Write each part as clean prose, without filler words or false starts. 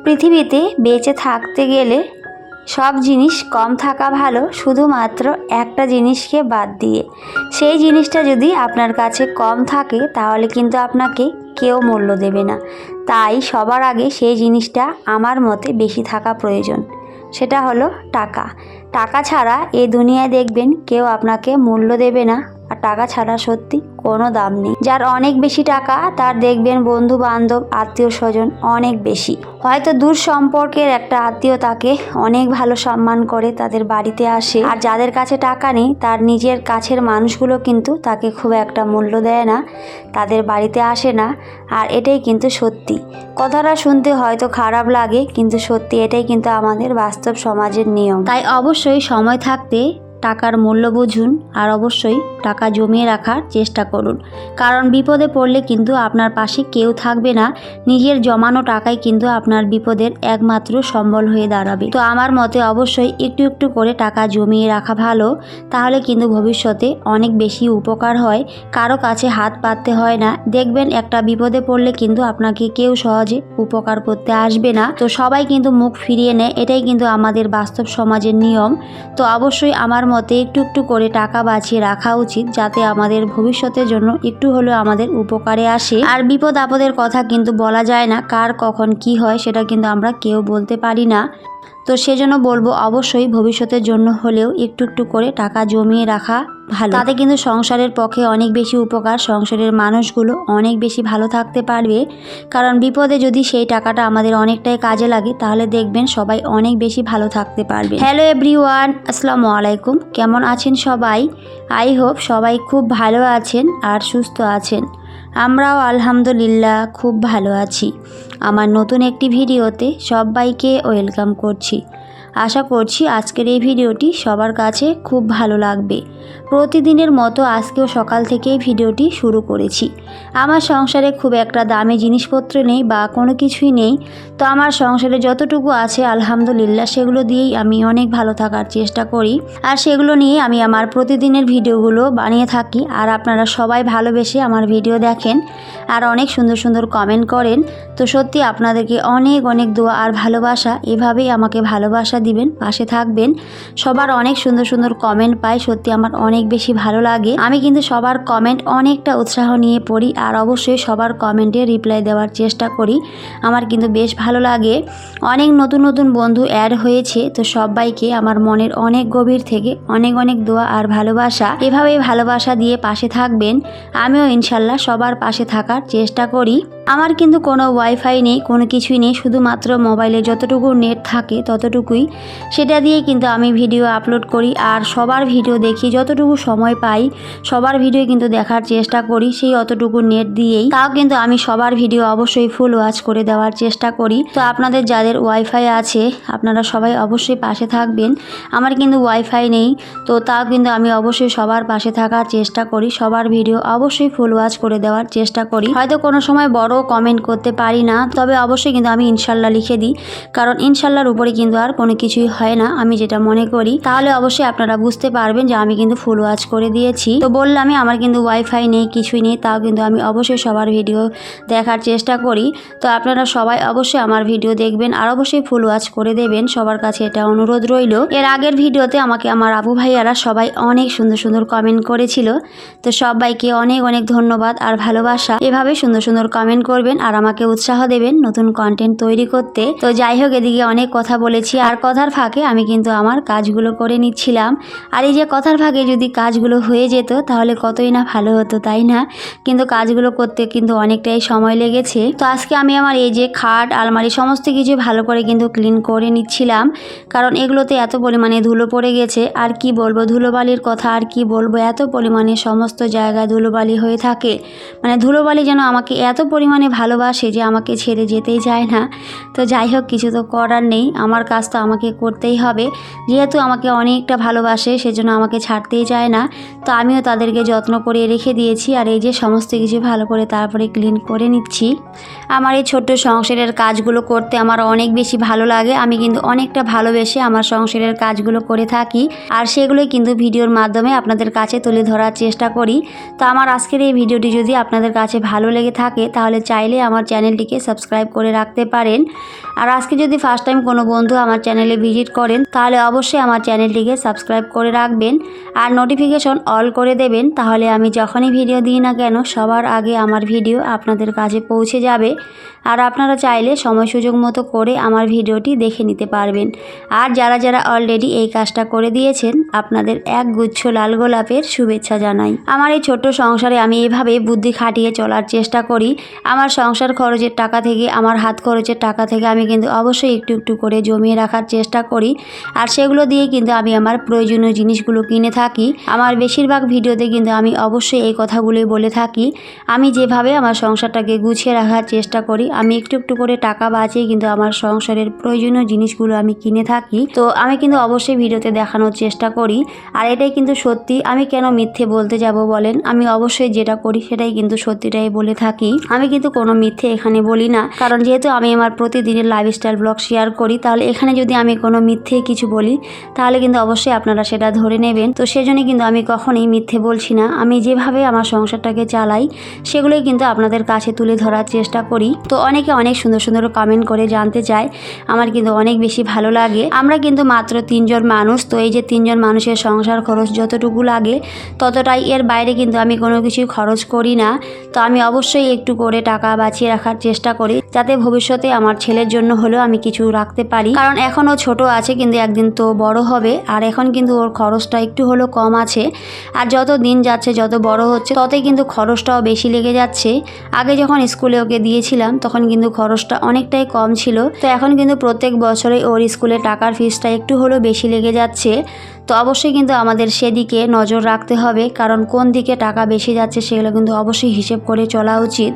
পৃথিবীতে বেঁচে থাকতে গেলে সব জিনিস কম থাকা ভালো, শুধুমাত্র একটা জিনিসকে বাদ দিয়ে। সেই জিনিসটা যদি আপনার কাছে কম থাকে তাহলে কিন্তু আপনাকে কেউ মূল্য দেবে না। তাই সবার আগে সেই জিনিসটা আমার মতে বেশি থাকা প্রয়োজন, সেটা হলো টাকা। টাকা ছাড়া এই দুনিয়ায় দেখবেন কেউ আপনাকে মূল্য দেবে না। আর টাকা ছাড়া সত্যি কোনো দাম নেই। যার অনেক বেশি টাকা তার দেখবেন বন্ধু বান্ধব আত্মীয় স্বজন অনেক বেশি। হয়তো দূর সম্পর্কের একটা আত্মীয় তাকে অনেক ভালো সম্মান করে, তাদের বাড়িতে আসে। আর যাদের কাছে টাকা নেই তার নিজের কাছের মানুষগুলো কিন্তু তাকে খুব একটা মূল্য দেয় না, তাদের বাড়িতে আসে না। আর এটাই কিন্তু সত্যি। কথাটা শুনতে হয়তো খারাপ লাগে, কিন্তু সত্যি এটাই কিন্তু আমাদের বাস্তব সমাজের নিয়ম। তাই অবশ্যই সময় থাকতে টাকার মূল্য বুঝুন, আর অবশ্যই টাকা জমিয়ে রাখার চেষ্টা করুন। কারণ বিপদে পড়লে কিন্তু আপনার পাশে কেউ থাকবে না। নিজের জমানো টাকাই কিন্তু আপনার বিপদের একমাত্র সম্বল হয়ে দাঁড়াবে। তো আমার মতে অবশ্যই একটু একটু করে টাকা জমিয়ে রাখা ভালো, তাহলে কিন্তু ভবিষ্যতে অনেক বেশি উপকার হয়। কারো কাছে হাত পাততে হয় না। দেখবেন একটা বিপদে পড়লে কিন্তু আপনাকে কেউ সহজে উপকার করতে আসবে না। তো সবাই কিন্তু মুখ ফিরিয়ে নেয়, এটাই কিন্তু আমাদের বাস্তব সমাজের নিয়ম। তো অবশ্যই আমার মতে একটু একটু করে টাকা বাঁচিয়ে রাখা উচিত, যাতে আমাদের ভবিষ্যতের জন্য একটু হলেও আমাদের উপকারে আসে। আর বিপদ আপদের কথা কিন্তু বলা যায় না, কার কখন কি হয় সেটা কিন্তু আমরা কেউ বলতে পারি না। তো সেজন্য বলবো অবশ্যই ভবিষ্যতের জন্য হলেও একটু একটু করে টাকা জমিয়ে রাখা ভালো। তাতে কিন্তু সংসারের পক্ষে অনেক বেশি উপকার, সংসারের মানুষগুলো অনেক বেশি ভালো থাকতে পারবে। কারণ বিপদে যদি সেই টাকাটা আমাদের অনেকটাই কাজে লাগে তাহলে দেখবেন সবাই অনেক বেশি ভালো থাকতে পারবে। হ্যালো এভরিওয়ান, আসসালামু আলাইকুম। কেমন আছেন সবাই? আই হোপ সবাই খুব ভালো আছেন আর সুস্থ আছেন। আমরাও আলহামদুলিল্লাহ খুব ভালো আছি। আমার নতুন একটি ভিডিওতে সবাইকে ওয়েলকাম করছি। আশা করছি আজকের এই ভিডিওটি সবার কাছে খুব ভালো লাগবে। প্রতিদিনের মতো আজকেও সকাল থেকেই ভিডিওটি শুরু করেছি। আমার সংসারে খুব একটা দামি জিনিসপত্র নেই বা কোনো কিছুই নেই। তো আমার সংসারে যতটুকু আছে আলহামদুলিল্লাহ সেগুলো দিয়েই আমি অনেক ভালো থাকার চেষ্টা করি। আর সেগুলো নিয়ে আমি আমার প্রতিদিনের ভিডিওগুলো বানিয়ে থাকি। আর আপনারা সবাই ভালোবেসে আমার ভিডিও দেখেন আর অনেক সুন্দর সুন্দর কমেন্ট করেন। তো সত্যি আপনাদেরকে অনেক অনেক দোয়া আর ভালোবাসা। এভাবেই আমাকে ভালোবাসা দিবেন, পাশে থাকবেন। সবার অনেক সুন্দর সুন্দর কমেন্ট পাই, সত্যি আমার অনেক বেশি ভালো লাগে। আমি কিন্তু সবার কমেন্ট অনেকটা উৎসাহ নিয়ে পড়ি আর অবশ্যই সবার কমেন্টে রিপ্লাই দেওয়ার চেষ্টা করি। আমার কিন্তু বেশ ভালো লাগে। অনেক নতুন নতুন বন্ধু অ্যাড হয়েছে, তো সবাইকে আমার মনের অনেক গভীর থেকে অনেক অনেক দোয়া আর ভালোবাসা। এভাবেই ভালোবাসা দিয়ে পাশে থাকবেন। আমিও ইনশাল্লাহ সবার পাশে থাকার চেষ্টা করি। আমার কিন্তু কোনো ওয়াইফাই নেই, কোনো কিছুই নেই, শুধুমাত্র মোবাইলে যতটুকু নেট থাকে ততটুকুই, সেটা দিয়েই কিন্তু আমি ভিডিও আপলোড করি। আর সবার ভিডিও দেখি, যতটুকু সময় পাই সবার ভিডিও কিন্তু দেখার চেষ্টা করি, সেই অতটুকু নেট দিয়েই। তাও কিন্তু আমি সবার ভিডিও অবশ্যই ফুল ওয়াচ করে দেওয়ার চেষ্টা করি। তো আপনাদের যাদের ওয়াইফাই আছে আপনারা সবাই অবশ্যই পাশে থাকবেন। আমার কিন্তু ওয়াইফাই নেই, তো তাও কিন্তু আমি অবশ্যই সবার পাশে থাকার চেষ্টা করি, সবার ভিডিও অবশ্যই ফুল ওয়াচ করে দেওয়ার চেষ্টা করি। হয়তো কোনো সময় বড় কমেন্ট করতে পারি না, তবে অবশ্যই কিন্তু আমি ইনশাল্লাহ লিখে দিই। কারণ ইনশাল্লাহর উপরে কিন্তু আর কোনো কিছুই হয় না, আমি যেটা মনে করি। তাহলে অবশ্যই আপনারা বুঝতে পারবেন যে আমি কিন্তু ফুল ওয়াচ করে দিয়েছি। তো বললামই আমার কিন্তু ওয়াইফাই নেই, কিছুই নেই, তাও কিন্তু আমি অবশ্যই সবার ভিডিও দেখার চেষ্টা করি। তো আপনারা সবাই অবশ্যই আমার ভিডিও দেখবেন আর অবশ্যই ফুল ওয়াচ করে দেবেন, সবার কাছে এটা অনুরোধ রইল। এর আগের ভিডিওতে আমাকে আমার আপু ভাইয়ারা সবাই অনেক সুন্দর সুন্দর কমেন্ট করেছিল। তো সবাইকে অনেক অনেক ধন্যবাদ আর ভালোবাসা। এভাবে সুন্দর সুন্দর কমেন্ট করবেন আর আমাকে উৎসাহ দেবেন নতুন কন্টেন্ট তৈরি করতে। তো যাই হোক, এদিকে অনেক কথা বলেছি আর কথার ফাঁকে আমি কিন্তু আমার কাজগুলো করে নিচ্ছিলাম। আর এই যে কথার ফাঁকে যদি কাজগুলো হয়ে যেত তাহলে কতই না ভালো হতো, তাই না? কিন্তু কাজগুলো করতে কিন্তু অনেকটাই সময় লেগেছে। তো আজকে আমি আমার এই যে খাট আলমারি সমস্ত কিছু ভালো করে কিন্তু ক্লিন করে নিচ্ছিলাম, কারণ এগুলোতে এত পরিমাণে ধুলো পড়ে গেছে। আর কি বলবো, ধুলোবালির কথা আর কি বলবো, এত পরিমাণে সমস্ত জায়গায় ধুলোবালি হয়ে থাকে। মানে ধুলোবালি যেন আমাকে এত পরিমাণে ভালোবাসে যে আমাকে ছেড়ে যেতেই চায় না। তো যাই হোক, কিছু তো করার নেই, আমার কাজ তো আমাকে করতেই হবে। যেহেতু আমাকে অনেকটা ভালোবাসে সেজন্য আমাকে ছাড়তেই চায় না। তো আমিও তাদেরকে যত্ন করে রেখে দিয়েছি। আর এই যে সমস্ত কিছু ভালো করে তারপরে ক্লিন করে নিচ্ছি। আমার এই ছোট্ট সংসারের কাজগুলো করতে আমার অনেক বেশি ভালো লাগে। আমি কিন্তু অনেকটা ভালোবেসে আমার সংসারের কাজগুলো করে থাকি আর সেগুলোই কিন্তু ভিডিওর মাধ্যমে আপনাদের কাছে তুলে ধরার চেষ্টা করি। তো আমার আজকের এই ভিডিওটি যদি আপনাদের কাছে ভালো লেগে থাকে তাহলে তাহলে চাইলে আমার চ্যানেলটিকে সাবস্ক্রাইব করে রাখতে পারেন। আর আজকে যদি ফার্স্ট টাইম কোনো বন্ধু আমার চ্যানেলে ভিজিট করেন তাহলে অবশ্যই আমার চ্যানেলটিকে সাবস্ক্রাইব করে রাখবেন আর নোটিফিকেশন অল করে দেবেন, তাহলে আমি যখনই ভিডিও দিই না কেন সবার আগে আমার ভিডিও আপনাদের কাছে পৌঁছে যাবে। আর আপনারা চাইলে সময় সুযোগ মতো করে আমার ভিডিওটি দেখে নিতে পারবেন। আর যারা যারা অলরেডি এই কাজটা করে দিয়েছেন আপনাদের এক গুচ্ছ লাল গোলাপের শুভেচ্ছা জানাই। আমার এই ছোট্ট সংসারে আমি এভাবে বুদ্ধি খাটিয়ে চলার চেষ্টা করি। আমার সংসার খরচের টাকা থেকে, আমার হাত খরচের টাকা থেকে আমি কিন্তু অবশ্যই একটু একটু করে জমিয়ে রাখার চেষ্টা করি। আর সেগুলো দিয়ে কিন্তু আমি আমার প্রয়োজনীয় জিনিসগুলো কিনে থাকি। আমার বেশিরভাগ ভিডিওতে কিন্তু আমি অবশ্যই এই কথাগুলোই বলে থাকি। আমি যেভাবে আমার সংসারটাকে গুছিয়ে রাখার চেষ্টা করি, আমি একটু একটু করে টাকা বাঁচিয়ে কিন্তু আমার সংসারের প্রয়োজনীয় জিনিসগুলো আমি কিনে থাকি। তো আমি কিন্তু অবশ্যই ভিডিওতে দেখানোর চেষ্টা করি। আর এটাই কিন্তু সত্যি, আমি কেন মিথ্যে বলতে যাব বলেন, আমি অবশ্যই যেটা করি সেটাই কিন্তু সত্যিটাই বলে থাকি। আমি কিন্তু কোনো মিথ্যে এখানে বলি না, কারণ যেহেতু আমি আমার প্রতিদিনের লাইফস্টাইল ব্লগ শেয়ার করি, তাহলে এখানে যদি আমি কোনো মিথ্যে কিছু বলি তাহলে কিন্তু অবশ্যই আপনারা সেটা ধরে নেবেন। তো সেজন্যই কিন্তু আমি কখনোই মিথ্যে বলছি না। আমি যেভাবে আমার সংসারটাকে চালাই সেগুলোই কিন্তু আপনাদের কাছে তুলে ধরার চেষ্টা করি। তো অনেকে অনেক সুন্দর সুন্দর কমেন্ট করে জানতে চায়, আমার কিন্তু অনেক বেশি ভালো লাগে। আমরা কিন্তু মাত্র 3 জন মানুষ, তো এই যে 3 জন মানুষের সংসার খরচ যতটুকু লাগে ততটাই, এর বাইরে কিন্তু আমি কোনো কিছুই খরচ করি না। তো আমি অবশ্যই একটু করে টাকা বাঁচিয়ে রাখার চেষ্টা করি, যাতে ভবিষ্যতে আমার ছেলের জন্য হলেও আমি কিছু রাখতে পারি। কারণ এখনও ছোট আছে, কিন্তু একদিন তো বড় হবে। আর এখন কিন্তু ওর খরচটা একটু হলেও কম আছে। আর যত দিন যাচ্ছে, যত বড় হচ্ছে, ততই কিন্তু খরচটাও বেশি লেগে যাচ্ছে। আগে যখন স্কুলে ওকে দিয়েছিলাম তখন কিন্তু খরচটা অনেকটাই কম ছিল। তো এখন কিন্তু প্রত্যেক বছরে ওর স্কুলে টাকার ফিসটা একটু হলেও বেশি লেগে যাচ্ছে। তো অবশ্যই কিন্তু আমাদের সেদিকে নজর রাখতে হবে, কারণ কোন দিকে টাকা বেশি যাচ্ছে সেগুলো কিন্তু অবশ্যই হিসেব করে চলা উচিত।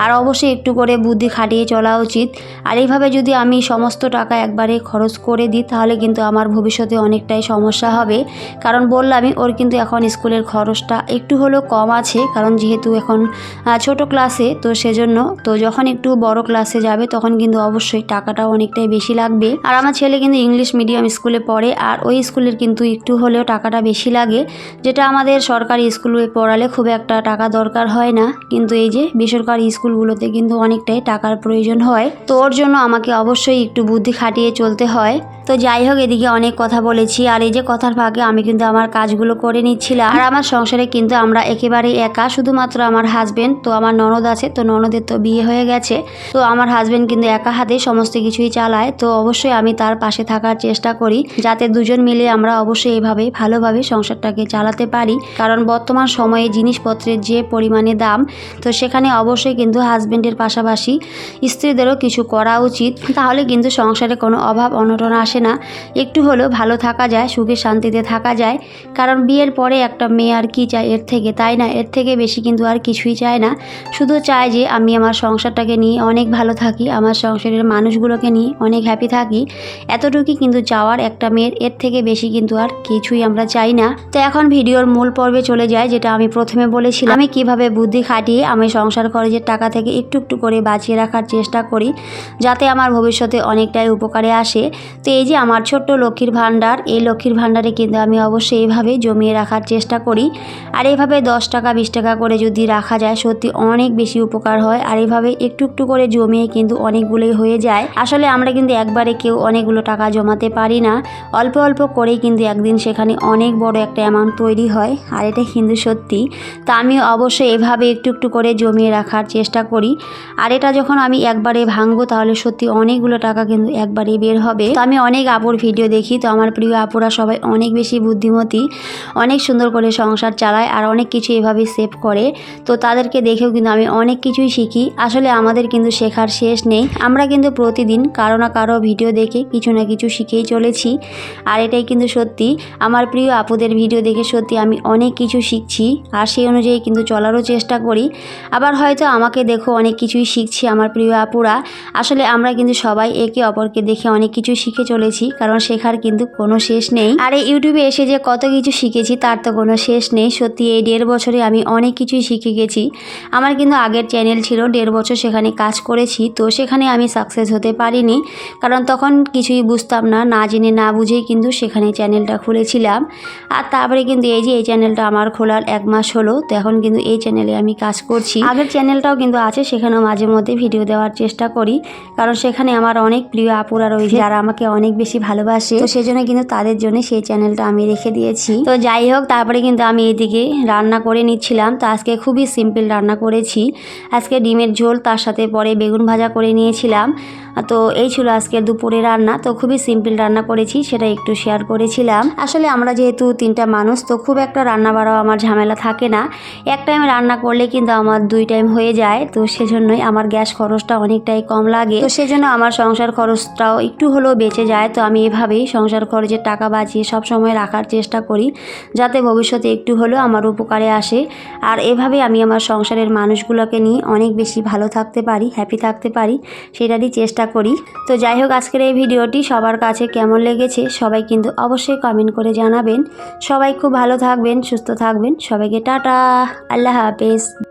আর অবশ্যই একটু করে বুদ্ধি খাটিয়ে চলা উচিত। আর এইভাবে যদি আমি সমস্ত টাকা একবারে খরচ করে দিই তাহলে কিন্তু আমার ভবিষ্যতে অনেকটাই সমস্যা হবে। কারণ বললামই, ওর কিন্তু এখন স্কুলের খরচটা একটু হলেও কম আছে, কারণ যেহেতু এখন ছোট ক্লাসে, তো সেজন্য তো যখন একটু বড় ক্লাসে যাবে তখন কিন্তু অবশ্যই টাকাটাও অনেকটাই বেশি লাগবে। আর আমার ছেলে কিন্তু ইংলিশ মিডিয়াম স্কুলে পড়ে, আর ওই স্কুলের কিন্তু একটু হলেও টাকাটা বেশি লাগে, যেটা আমাদের সরকারি স্কুলে পড়ালে খুব একটা টাকা দরকার হয় না, কিন্তু এই যে বেসরকারি স্কুলগুলোতে কিন্তু অনেকটাই টাকার প্রয়োজন হয়। তো ওর জন্য আমাকে অবশ্যই একটু বুদ্ধি খাটিয়ে চলতে হয়। তো যাই হোক, এদিকে অনেক কথা বলেছি, আর এই যে কথার ফাঁকে আমি কিন্তু আমার কাজগুলো করে নিচ্ছিলাম। আর আমার সংসারে কিন্তু আমরা একেবারে একা, শুধুমাত্র আমার হাজবেন্ড, তো আমার ননদ আছে, তো ননদের তো বিয়ে হয়ে গেছে। তো আমার হাজবেন্ড কিন্তু একা হাতে সমস্ত কিছুই চালায়। তো অবশ্যই আমি তার পাশে থাকার চেষ্টা করি, যাতে দুজন মিলে আমরা অবশ্যই এভাবে ভালোভাবে সংসারটাকে চালাতে পারি। কারণ বর্তমান সময়ে জিনিসপত্রের যে পরিমাণে দাম, তো সেখানে অবশ্যই কিন্তু হাজবেন্ডের পাশাপাশি স্ত্রীদেরও কিছু করা উচিত, তাহলে কিন্তু সংসারে কোনো অভাব অনটন আসে না, একটু হলেও ভালো থাকা যায়, সুখে শান্তিতে থাকা যায়। কারণ বিয়ের পরে একটা মেয়ে আর কি চায় এর থেকে, তাই না? এর থেকে বেশি কিন্তু আর কিছুই চায় না, শুধু চায় যে আমি আমার সংসারটাকে নিয়ে অনেক ভালো থাকি, আমার সংসারের মানুষগুলোকে নিয়ে অনেক হ্যাপি থাকি। এতটুকুই কিন্তু চাওয়ার একটা মেয়ের, এর থেকে বেশি কিন্তু আর কিছুই আমরা চাই না। তো এখন ভিডিওর মূল পর্বে চলে যায়, যেটা আমি প্রথমে বলেছিলাম, আমি কিভাবে বুদ্ধি খাটিয়ে আমি সংসার খরচের টাকা থেকে একটু একটু করে বাঁচিয়ে রাখার চেষ্টা করি, যাতে আমার ভবিষ্যতে অনেকটাই উপকারে আসে। তো এই যে আমার ছোট্ট লক্ষ্মীর ভাণ্ডার, এই লক্ষ্মীর ভাণ্ডারে কিন্তু আমি অবশ্যই এইভাবে জমিয়ে রাখার চেষ্টা করি। আর এইভাবে 10 টাকা 20 টাকা করে যদি রাখা যায় সত্যি অনেক বেশি উপকার হয়। আর এইভাবে একটু একটু করে জমিয়ে কিন্তু অনেকগুলোই হয়ে যায়। আসলে আমরা কিন্তু একবারে কেউ অনেকগুলো টাকা জমাতে পারি না, অল্প অল্প করেই কিন্তু একদিন সেখানে অনেক বড় একটা অ্যামাউন্ট তৈরি হয়। আর এটা কিন্তু সত্যি। তা আমি অবশ্যই এভাবে একটু একটু করে জমিয়ে রাখার চেষ্টা করি। আর এটা যখন আমি একবারে ভাঙবো তাহলে সত্যি অনেকগুলো টাকা কিন্তু একবারে বের হবে। তো আমি অনেক আপুর ভিডিও দেখি, তো আমার প্রিয় আপুরা সবাই অনেক বেশি বুদ্ধিমতী, অনেক সুন্দর করে সংসার চালায় আর অনেক কিছু এভাবে সেভ করে। তো তাদেরকে দেখেও কিন্তু আমি অনেক কিছুই শিখি। আসলে আমাদের কিন্তু শেখার শেষ নেই, আমরা কিন্তু প্রতিদিন কারো না কারো ভিডিও দেখে কিছু না কিছু শিখেই চলেছি। আর এটাই কিন্তু সত্যি, আমার প্রিয় আপুদের ভিডিও দেখে সত্যি আমি অনেক কিছু শিখছি, আর সেই অনুযায়ী কিন্তু চলারও চেষ্টা করি। আবার হয়তো আমাকে দেখো অনেক কিছুই শিখছি আমার প্রিয় আপুরা। আসলে আমরা কিন্তু সবাই একে অপরকে দেখে অনেক কিছু শিখে চলেছি, কারণ শেখার কিন্তু কোনো শেষ নেই। আর এই ইউটিউবে এসে যে কত কিছু শিখেছি তার তো কোনো শেষ নেই। সত্যি এই 1.5 বছরে আমি অনেক কিছুই শিখে গেছি। আমার কিন্তু আগের চ্যানেল ছিল, 1.5 বছর সেখানে কাজ করেছি, তো সেখানে আমি সাকসেস হতে পারিনি, কারণ তখন কিছুই বুঝতাম না, না জেনে না বুঝেই কিন্তু সেখানে চ্যানেলটা চ্যানেলটা খুলেছিলাম। আর তারপরে কিন্তু এই যে এই চ্যানেলটা আমার খোলার 1 মাস হলো। তো এখন কিন্তু এই চ্যানেলে আমি কাজ করছি। আগের চ্যানেলটাও কিন্তু আছে, সেখানেও মাঝে মধ্যে ভিডিও দেওয়ার চেষ্টা করি, কারণ সেখানে আমার অনেক প্রিয় আপুরা রয়েছে যারা আমাকে অনেক বেশি ভালোবাসে। তো সেজন্য কিন্তু তাদের জন্য সেই চ্যানেলটা আমি রেখে দিয়েছি। তো যাই হোক, তারপরে কিন্তু আমি এদিকে রান্না করে নিচ্ছিলাম। তো আজকে খুবই সিম্পল রান্না করেছি। আজকে ডিমের ঝোল, তার সাথে পরে বেগুন ভাজা করে নিয়েছিলাম। তো এই ছিল আজকে দুপুরে রান্না। তো খুবই সিম্পল রান্না করেছি, সেটা একটু শেয়ার করেছিলাম। আসলে আমরা যেহেতু 3টা মানুষ, তো খুব একটা রান্না বাড়াও আমার ঝামেলা থাকে না। এক টাইম রান্না করলে কিন্তু আমার 2 টাইম হয়ে যায়। তো সেজন্যই আমার গ্যাস খরচটা অনেকটাই কম লাগে। তো সেজন্য আমার সংসার খরচটাও একটু হলেও বেঁচে যায়। তো আমি এভাবেই সংসার খরচের টাকা বাঁচিয়ে সব সময় রাখার চেষ্টা করি, যাতে ভবিষ্যতে একটু হলেও আমার উপকারে আসে। আর এভাবে আমি আমার সংসারের মানুষগুলোকে নিয়ে অনেক বেশি ভালো থাকতে পারি, হ্যাপি থাকতে পারি, সেটারই চেষ্টা করি। তো যাই হোক, আজকের এই ভিডিওটি সবার কাছে কেমন লেগেছে সবাই কিন্তু অবশ্যই কমেন্ট করে জানাবেন। সবাই খুব ভালো থাকবেন, সুস্থ থাকবেন। সবাইকে টাটা, আল্লাহ হাফেজ।